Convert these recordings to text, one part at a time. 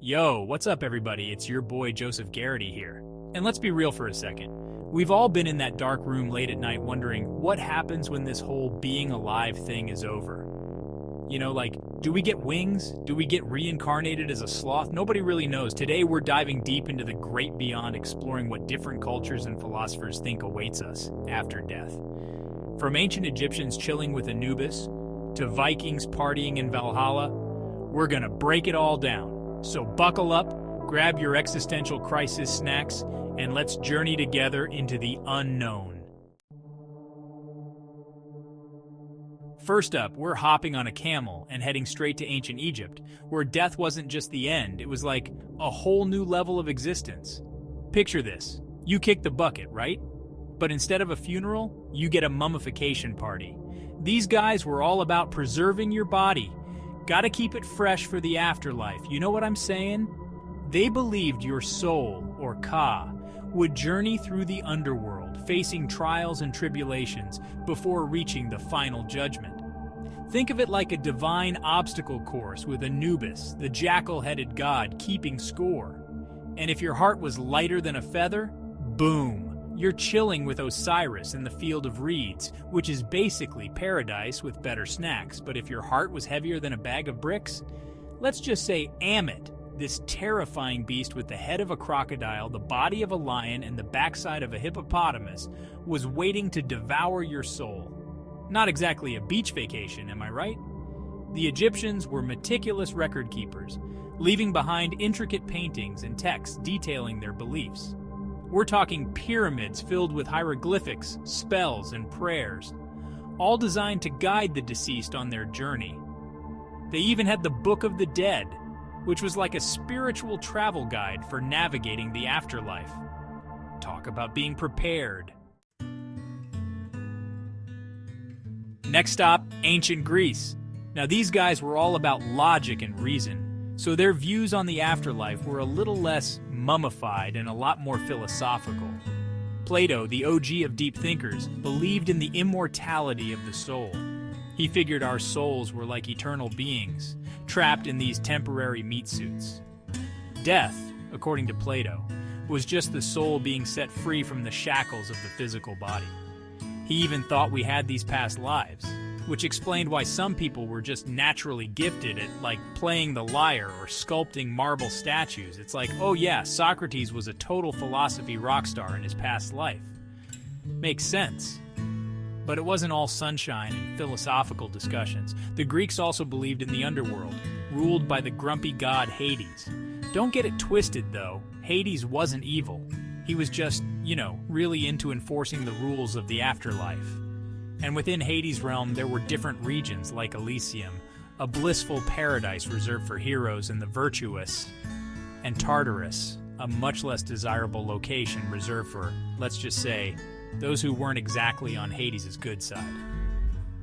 Yo, what's up everybody? It's your boy Joseph Garrity here. And let's be real for a second. We've all been in that dark room late at night wondering what happens when this whole being alive thing is over. You know, like, do we get wings? Do we get reincarnated as a sloth? Nobody really knows. Today we're diving deep into the great beyond, exploring what different cultures and philosophers think awaits us after death. From ancient Egyptians chilling with Anubis, to Vikings partying in Valhalla, we're gonna break it all down. So buckle up, grab your existential crisis snacks, and let's journey together into the unknown. First up, we're hopping on a camel and heading straight to ancient Egypt, where death wasn't just the end, it was like a whole new level of existence. Picture this. You kick the bucket, right? But instead of a funeral, you get a mummification party. These guys were all about preserving your body. Gotta keep it fresh for the afterlife, you know what I'm saying? They believed your soul, or Ka, would journey through the underworld, facing trials and tribulations before reaching the final judgment. Think of it like a divine obstacle course with Anubis, the jackal-headed god, keeping score. And if your heart was lighter than a feather, boom! You're chilling with Osiris in the field of reeds, which is basically paradise with better snacks. But if your heart was heavier than a bag of bricks, let's just say Amit, this terrifying beast with the head of a crocodile, the body of a lion, and the backside of a hippopotamus, was waiting to devour your soul. Not exactly a beach vacation, am I right? The Egyptians were meticulous record keepers, leaving behind intricate paintings and texts detailing their beliefs. We're talking pyramids filled with hieroglyphics, spells, and prayers, all designed to guide the deceased on their journey. They even had the Book of the Dead, which was like a spiritual travel guide for navigating the afterlife. Talk about being prepared. Next stop, ancient Greece. Now these guys were all about logic and reason, so their views on the afterlife were a little less mummified and a lot more philosophical. Plato, the OG of deep thinkers, believed in the immortality of the soul. He figured our souls were like eternal beings, trapped in these temporary meat suits. Death, according to Plato, was just the soul being set free from the shackles of the physical body. He even thought we had these past lives, which explained why some people were just naturally gifted at, like, playing the lyre or sculpting marble statues. It's like, oh yeah, Socrates was a total philosophy rock star in his past life. Makes sense. But it wasn't all sunshine and philosophical discussions. The Greeks also believed in the underworld, ruled by the grumpy god Hades. Don't get it twisted, though. Hades wasn't evil. He was just, really into enforcing the rules of the afterlife. And within Hades' realm, there were different regions like Elysium, a blissful paradise reserved for heroes and the virtuous, and Tartarus, a much less desirable location reserved for, let's just say, those who weren't exactly on Hades' good side.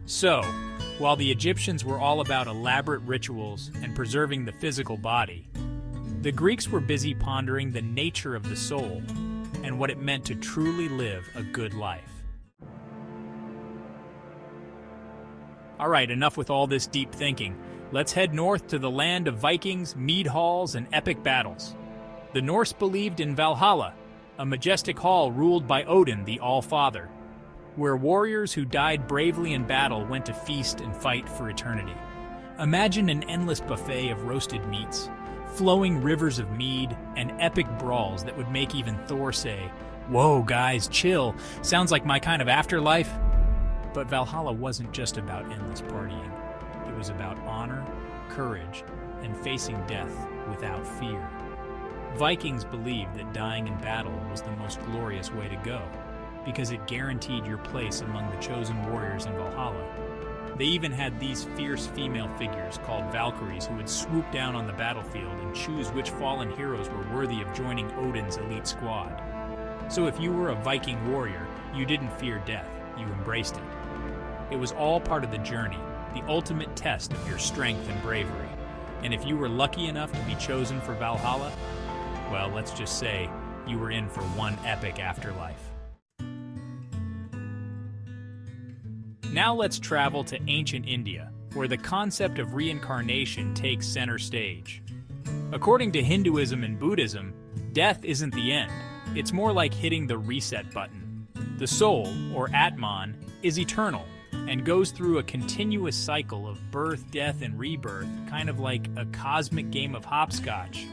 So, while the Egyptians were all about elaborate rituals and preserving the physical body, the Greeks were busy pondering the nature of the soul and what it meant to truly live a good life. Alright, enough with all this deep thinking. Let's head north to the land of Vikings, mead halls, and epic battles. The Norse believed in Valhalla, a majestic hall ruled by Odin, the All-Father, where warriors who died bravely in battle went to feast and fight for eternity. Imagine an endless buffet of roasted meats, flowing rivers of mead, and epic brawls that would make even Thor say, "Whoa, guys, chill. Sounds like my kind of afterlife." But Valhalla wasn't just about endless partying. It was about honor, courage, and facing death without fear. Vikings believed that dying in battle was the most glorious way to go, because it guaranteed your place among the chosen warriors in Valhalla. They even had these fierce female figures called Valkyries who would swoop down on the battlefield and choose which fallen heroes were worthy of joining Odin's elite squad. So if you were a Viking warrior, you didn't fear death, you embraced it. It was all part of the journey, the ultimate test of your strength and bravery. And if you were lucky enough to be chosen for Valhalla, well, let's just say you were in for one epic afterlife. Now let's travel to ancient India, where the concept of reincarnation takes center stage. According to Hinduism and Buddhism, death isn't the end. It's more like hitting the reset button. The soul, or Atman, is eternal and goes through a continuous cycle of birth, death, and rebirth, kind of like a cosmic game of hopscotch.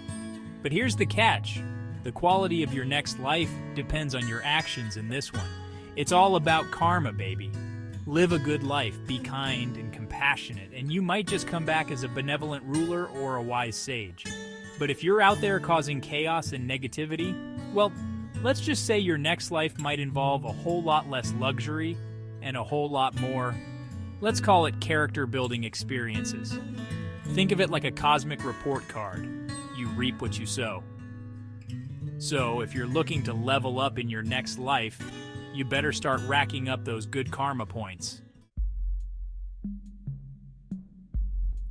But here's the catch. The quality of your next life depends on your actions in this one. It's all about karma, baby. Live a good life, be kind and compassionate, and you might just come back as a benevolent ruler or a wise sage. But if you're out there causing chaos and negativity, well, let's just say your next life might involve a whole lot less luxury and a whole lot more, let's call it character-building experiences. Think of it like a cosmic report card. You reap what you sow. So if you're looking to level up in your next life, you better start racking up those good karma points.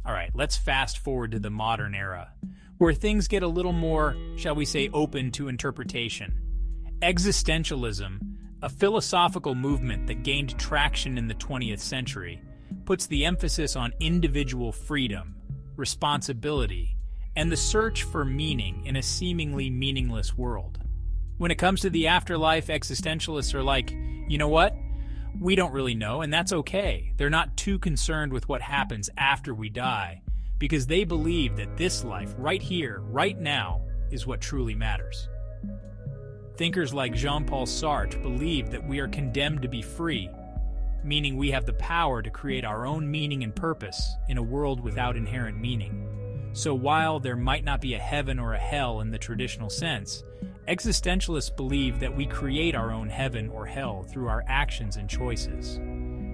All right, let's fast forward to the modern era, where things get a little more, shall we say, open to interpretation. Existentialism, a philosophical movement that gained traction in the 20th century, puts the emphasis on individual freedom, responsibility, and the search for meaning in a seemingly meaningless world. When it comes to the afterlife, existentialists are like, you know what? We don't really know, and that's okay. They're not too concerned with what happens after we die, because they believe that this life, right here, right now, is what truly matters. Thinkers like Jean-Paul Sartre believe that we are condemned to be free, meaning we have the power to create our own meaning and purpose in a world without inherent meaning. So while there might not be a heaven or a hell in the traditional sense, existentialists believe that we create our own heaven or hell through our actions and choices.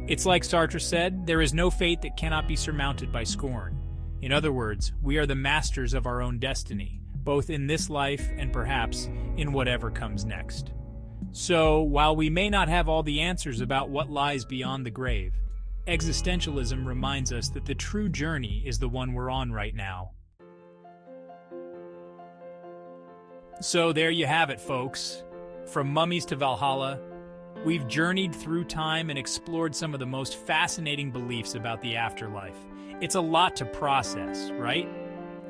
It's like Sartre said, there is no fate that cannot be surmounted by scorn. In other words, we are the masters of our own destiny, both in this life and perhaps in whatever comes next. So, while we may not have all the answers about what lies beyond the grave, existentialism reminds us that the true journey is the one we're on right now. So there you have it, folks. From mummies to Valhalla, we've journeyed through time and explored some of the most fascinating beliefs about the afterlife. It's a lot to process, right?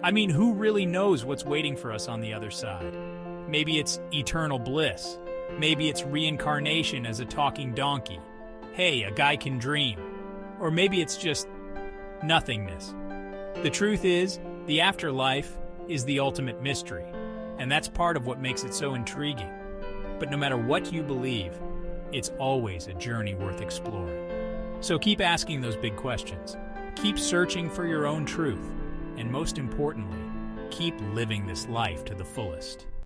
I mean, who really knows what's waiting for us on the other side? Maybe it's eternal bliss. Maybe it's reincarnation as a talking donkey. Hey, a guy can dream. Or maybe it's just nothingness. The truth is, the afterlife is the ultimate mystery, and that's part of what makes it so intriguing. But no matter what you believe, it's always a journey worth exploring. So keep asking those big questions. Keep searching for your own truth. And most importantly, keep living this life to the fullest.